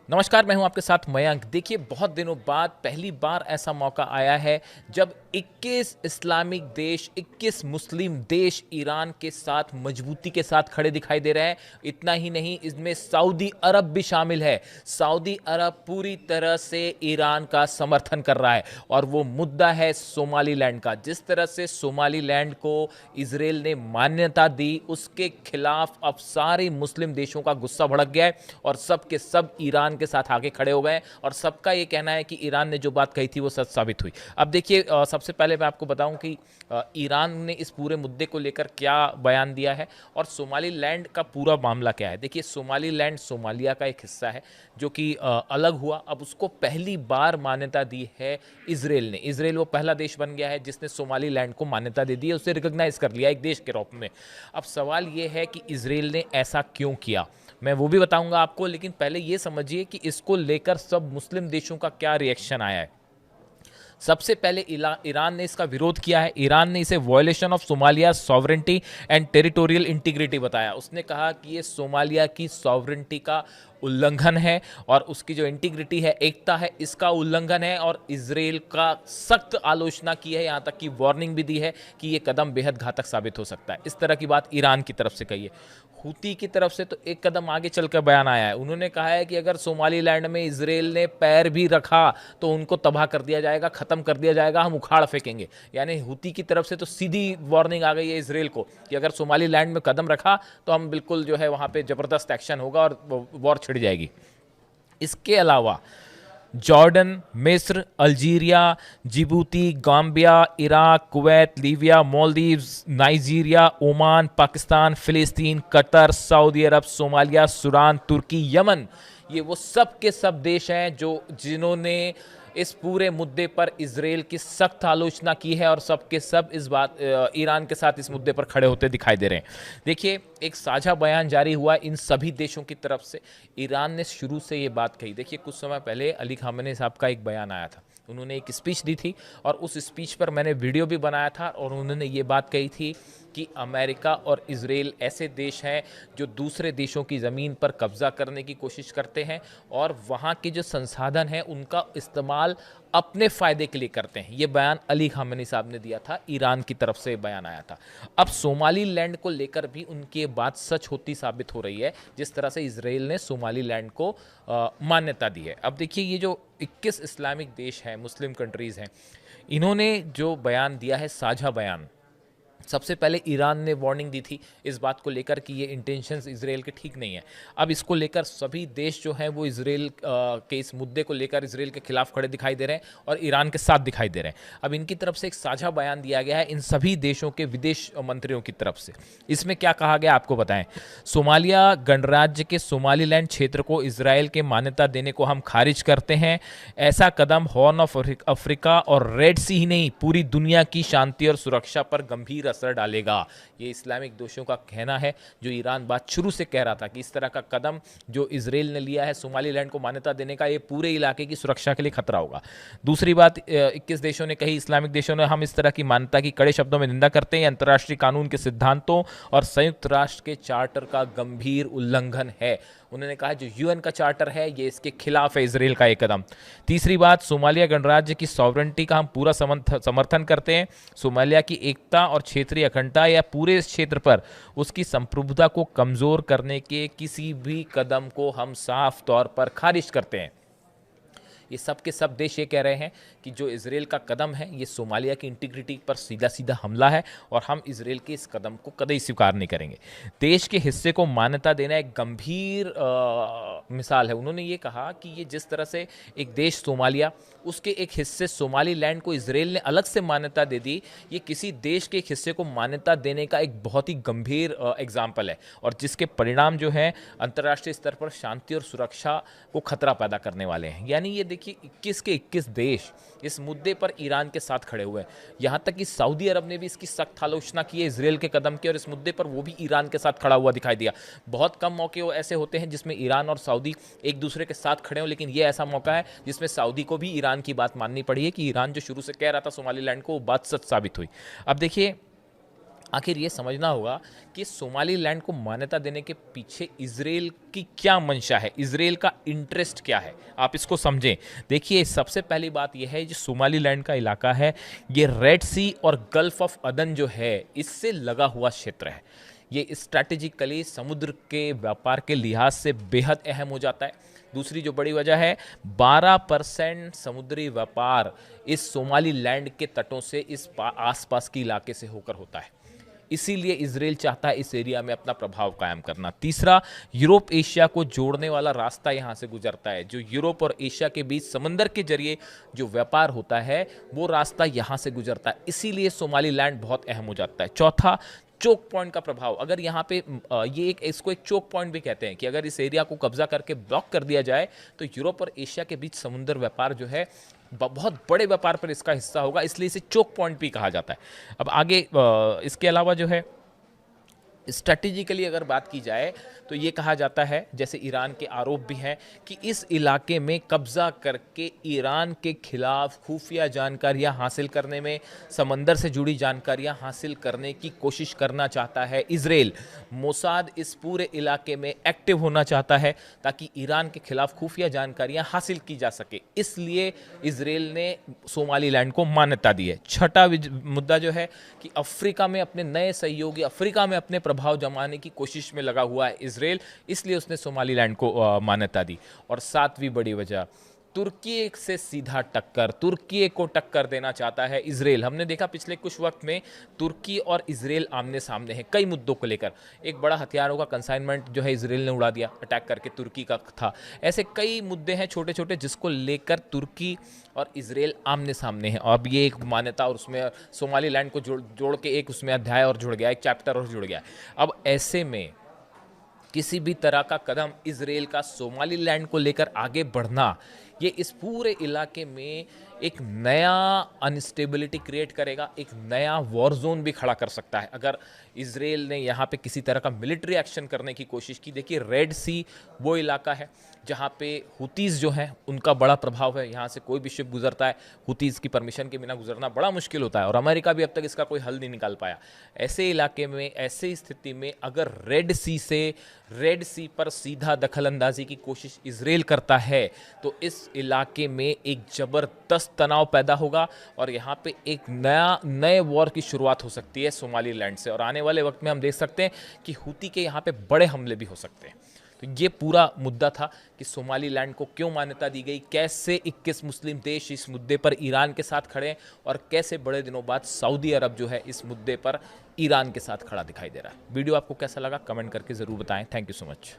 नमस्कार, मैं हूं आपके साथ मयंक। देखिए, बहुत दिनों बाद पहली बार ऐसा मौका आया है जब 21 इस्लामिक देश, 21 मुस्लिम देश ईरान के साथ मजबूती के साथ खड़े दिखाई दे रहे हैं। इतना ही नहीं, इसमें सऊदी अरब भी शामिल है। सऊदी अरब पूरी तरह से ईरान का समर्थन कर रहा है और वो मुद्दा है सोमालीलैंड का। जिस तरह से सोमालीलैंड को इसराइल ने मान्यता दी, उसके खिलाफ अब सारे मुस्लिम देशों का गुस्सा भड़क गया है और सब के सब ईरान के साथ आगे खड़े हो गए और सबका ये कहना है कि ईरान ने जो बात कही थी वो सच साबित हुई। अब देखिए, सबसे पहले मैं आपको बताऊं कि ईरान ने इस पूरे मुद्दे को लेकर क्या बयान दिया है और सोमालीलैंड का पूरा मामला क्या है। देखिए, सोमालीलैंड सोमालिया का एक हिस्सा है जो कि अलग हुआ। अब उसको पहली बार मान्यता दी है इसराइल ने। इसराइल वो पहला देश बन गया है जिसने सोमालीलैंड को मान्यता दे दी है, उसे रिकॉग्नाइज कर लिया एक देश के रूप में। अब सवाल ये है कि इसराइल ने ऐसा क्यों किया, मैं वो भी बताऊंगा आपको, लेकिन पहले ये समझिए कि इसको लेकर सब मुस्लिम देशों का क्या रिएक्शन आया है। सबसे पहले ईरान ने इसका विरोध किया है। ईरान ने इसे violation of Somalia sovereignty and territorial integrity बताया। उसने कहा कि ये सोमालिया की सॉवरेंटी का उल्लंघन है और उसकी जो इंटीग्रिटी है, एकता है, इसका उल्लंघन है और इसराइल का सख्त आलोचना की है, यहाँ तक कि वार्निंग भी दी है कि ये कदम बेहद घातक साबित हो सकता है। इस तरह की बात ईरान की तरफ से कही है। हूती की तरफ से तो एक कदम आगे चलकर बयान आया है। उन्होंने कहा है कि अगर सोमालीलैंड में इसराइल ने पैर भी रखा तो उनको तबाह कर दिया जाएगा, खत्म कर दिया जाएगा, हम उखाड़ फेंकेंगे। यानी हूती की तरफ से तो सीधी वार्निंग आ गई है इसराइल को कि अगर सोमालीलैंड में कदम रखा तो हम बिल्कुल जो है वहां पे जबरदस्त एक्शन होगा और वॉर छिड़ जाएगी। इसके अलावा जॉर्डन, मिस्र, Algeria, Djibouti, Gambia, Iraq, Kuwait, Libya, Maldives, Nigeria, Oman, Pakistan, फिलिस्तीन, कतर, सऊदी अरब, सोमालिया, सूडान, तुर्की, यमन, ये वो सब के सब देश हैं जो जिन्होंने इस पूरे मुद्दे पर इसराइल की सख्त आलोचना की है और सब के सब इस बात ईरान के साथ इस मुद्दे पर खड़े होते दिखाई दे रहे हैं। देखिए, एक साझा बयान जारी हुआ इन सभी देशों की तरफ से। ईरान ने शुरू से ये बात कही। देखिए, कुछ समय पहले अली खामेनी साहब का एक बयान आया था, उन्होंने एक स्पीच दी थी और उस स्पीच पर मैंने वीडियो भी बनाया था और उन्होंने ये बात कही थी कि अमेरिका और इसराइल ऐसे देश हैं जो दूसरे देशों की ज़मीन पर कब्जा करने की कोशिश करते हैं और वहाँ के जो संसाधन हैं उनका इस्तेमाल अपने फ़ायदे के लिए करते हैं। ये बयान अली खामेनी साहब ने दिया था, ईरान की तरफ से बयान आया था। अब सोमालीलैंड को लेकर भी उनकी ये बात सच होती साबित हो रही है, जिस तरह से इसराइल ने सोमालीलैंड को मान्यता दी है। अब देखिए, ये जो 21 इस्लामिक देश हैं, मुस्लिम कंट्रीज़ हैं, इन्होंने जो बयान दिया है, साझा बयान, सबसे पहले ईरान ने वार्निंग दी थी इस बात को लेकर कि ये इंटेंशंस इसराइल के ठीक नहीं है। अब इसको लेकर सभी देश जो हैं वो इसराइल के इस मुद्दे को लेकर इसराइल के खिलाफ खड़े दिखाई दे रहे हैं और ईरान के साथ दिखाई दे रहे हैं। अब इनकी तरफ से एक साझा बयान दिया गया है इन सभी देशों के विदेश मंत्रियों की तरफ से। इसमें क्या कहा गया आपको बताएं। सोमालिया गणराज्य के सोमालीलैंड क्षेत्र को इसराइल के मान्यता देने को हम खारिज करते हैं। ऐसा कदम हॉर्न ऑफ अफ्रीका और रेड सी ही नहीं, पूरी दुनिया की शांति और सुरक्षा पर गंभीर असर डालेगा। ये इस्लामिक दोषियों का कहना है, जो ईरान बात शुरू से कह रहा था कि इस तरह का कदम जो इसराइल ने लिया है सोमालीलैंड को मान्यता देने का, ये पूरे इलाके की सुरक्षा के लिए खतरा होगा। दूसरी बात 21 देशों ने कही, इस्लामिक देशों ने, हम इस तरह की मान्यता की कड़े शब्दों में निंदा करते हैं। अंतर्राष्ट्रीय कानून के सिद्धांतों और संयुक्त राष्ट्र के चार्टर का गंभीर उल्लंघन है। उन्होंने कहा जो यूएन का चार्टर है ये इसके खिलाफ है इसराइल का एक कदम। तीसरी बात, सोमालिया गणराज्य की सॉवरेंटी का हम पूरा समर्थन करते हैं। सोमालिया की एकता और क्षेत्रीय अखंडता या पूरे इस क्षेत्र पर उसकी संप्रभुता को कमजोर करने के किसी भी कदम को हम साफ तौर पर खारिज करते हैं। ये सब के सब देश ये कह रहे हैं कि जो इसराइल का कदम है ये सोमालिया की इंटीग्रिटी पर सीधा सीधा हमला है और हम इसराइल के इस कदम को कतई स्वीकार नहीं करेंगे। देश के हिस्से को मान्यता देना एक गंभीर मिसाल है। उन्होंने ये कहा कि ये जिस तरह से एक देश सोमालिया, उसके एक हिस्से सोमालीलैंड को इसराइल ने अलग से मान्यता दे दी, ये किसी देश के एक हिस्से को मान्यता देने का एक बहुत ही गंभीर एग्जाम्पल है और जिसके परिणाम जो है अंतर्राष्ट्रीय स्तर पर शांति और सुरक्षा को खतरा पैदा करने वाले हैं। यानी ये देखिए, 21 के 21 देश इस मुद्दे पर ईरान के साथ खड़े हुए हैं। यहाँ तक कि सऊदी अरब ने भी इसकी सख्त आलोचना की है इसराइल के कदम की और इस मुद्दे पर वो भी ईरान के साथ खड़ा हुआ दिखाई दिया। बहुत कम मौके ऐसे होते हैं जिसमें ईरान और सऊदी एक दूसरे के साथ खड़े हों, लेकिन ये ऐसा मौका है जिसमें सऊदी को भी ईरान की बात माननी पड़ी है कि ईरान जो शुरू से कह रहा था सोमालीलैंड को, वो बात सच साबित हुई। अब देखिए, आखिर ये समझना होगा कि सोमालीलैंड को मान्यता देने के पीछे इजराइल की क्या मंशा है, इजराइल का इंटरेस्ट क्या है, आप इसको समझें। देखिए, सबसे पहली बात यह है, जो सोमालीलैंड का इलाका है ये रेड सी और गल्फ ऑफ अदन जो है इससे लगा हुआ क्षेत्र है। ये स्ट्रैटेजिकली समुद्र के व्यापार के लिहाज से बेहद अहम हो जाता है। दूसरी जो बड़ी वजह है, 12% समुद्री व्यापार इस सोमालीलैंड के तटों से इस आसपास के इलाके से होकर होता है। इसीलिए इजराइल चाहता है इस एरिया में अपना प्रभाव कायम करना। तीसरा, यूरोप एशिया को जोड़ने वाला रास्ता यहाँ से गुजरता है। जो यूरोप और एशिया के बीच समंदर के जरिए जो व्यापार होता है वो रास्ता यहाँ से गुजरता है, इसीलिए सोमालीलैंड बहुत अहम हो जाता है। चौथा, चोक पॉइंट का प्रभाव। अगर यहाँ पे ये एक इसको एक चोक पॉइंट भी कहते हैं कि अगर इस एरिया को कब्जा करके ब्लॉक कर दिया जाए तो यूरोप और एशिया के बीच समुद्र व्यापार जो है बहुत बड़े व्यापार पर इसका हिस्सा होगा, इसलिए इसे चोक पॉइंट भी कहा जाता है। अब आगे इसके अलावा जो है स्ट्रैटेजिकली अगर बात की जाए तो ये कहा जाता है, जैसे ईरान के आरोप भी हैं कि इस इलाके में कब्जा करके ईरान के खिलाफ खुफिया जानकारियां हासिल करने में, समंदर से जुड़ी जानकारियां हासिल करने की कोशिश करना चाहता है इजराइल। मोसाद इस पूरे इलाके में एक्टिव होना चाहता है ताकि ईरान के खिलाफ खुफिया जानकारियां हासिल की जा सके, इसलिए इजराइल ने सोमालीलैंड को मान्यता दी है। छठा मुद्दा जो है कि अफ्रीका में अपने नए सहयोगी, अफ्रीका में अपने प्रभाव जमाने की कोशिश में लगा हुआ है इजराइल, इसलिए उसने सोमालीलैंड को मान्यता दी। और सातवीं बड़ी वजह, तुर्की से सीधा टक्कर, तुर्की को टक्कर देना चाहता है इजराइल। हमने देखा पिछले कुछ वक्त में तुर्की और इजराइल आमने सामने हैं कई मुद्दों को लेकर। एक बड़ा हथियारों का कंसाइनमेंट जो है इजराइल ने उड़ा दिया, अटैक करके तुर्की का था। ऐसे कई मुद्दे हैं छोटे छोटे जिसको लेकर तुर्की और इजराइल आमने सामने हैं। अब ये एक मान्यता और उसमें सोमालीलैंड को जोड़ के एक उसमें अध्याय और जुड़ गया, एक चैप्टर और जुड़ गया। अब ऐसे में किसी भी तरह का कदम इजराइल का सोमालीलैंड को लेकर आगे बढ़ना, ये इस पूरे इलाके में एक नया अनस्टेबिलिटी क्रिएट करेगा, एक नया वॉर जोन भी खड़ा कर सकता है अगर इजराइल ने यहाँ पे किसी तरह का मिलिट्री एक्शन करने की कोशिश की। देखिए, रेड सी वो इलाका है जहाँ पे हुतीज़ जो हैं उनका बड़ा प्रभाव है। यहाँ से कोई भी शिप गुजरता है, हुतीज़ की परमिशन के बिना गुजरना बड़ा मुश्किल होता है और अमेरिका भी अब तक इसका कोई हल नहीं निकाल पाया। ऐसे इलाके में, ऐसे स्थिति में अगर रेड सी पर सीधा दखलंदाजी की कोशिश इजराइल करता है तो इस इलाके में एक ज़बरदस्त तनाव पैदा होगा और यहाँ पे एक नए वॉर की शुरुआत हो सकती है सोमालीलैंड से। और आने वाले वक्त में हम देख सकते हैं कि हुती के यहाँ पे बड़े हमले भी हो सकते हैं। तो ये पूरा मुद्दा था कि सोमालीलैंड को क्यों मान्यता दी गई, कैसे 21 मुस्लिम देश इस मुद्दे पर ईरान के साथ खड़े हैं और कैसे बड़े दिनों बाद सऊदी अरब जो है इस मुद्दे पर ईरान के साथ खड़ा दिखाई दे रहा है। वीडियो आपको कैसा लगा कमेंट करके ज़रूर बताएं। Thank you so much.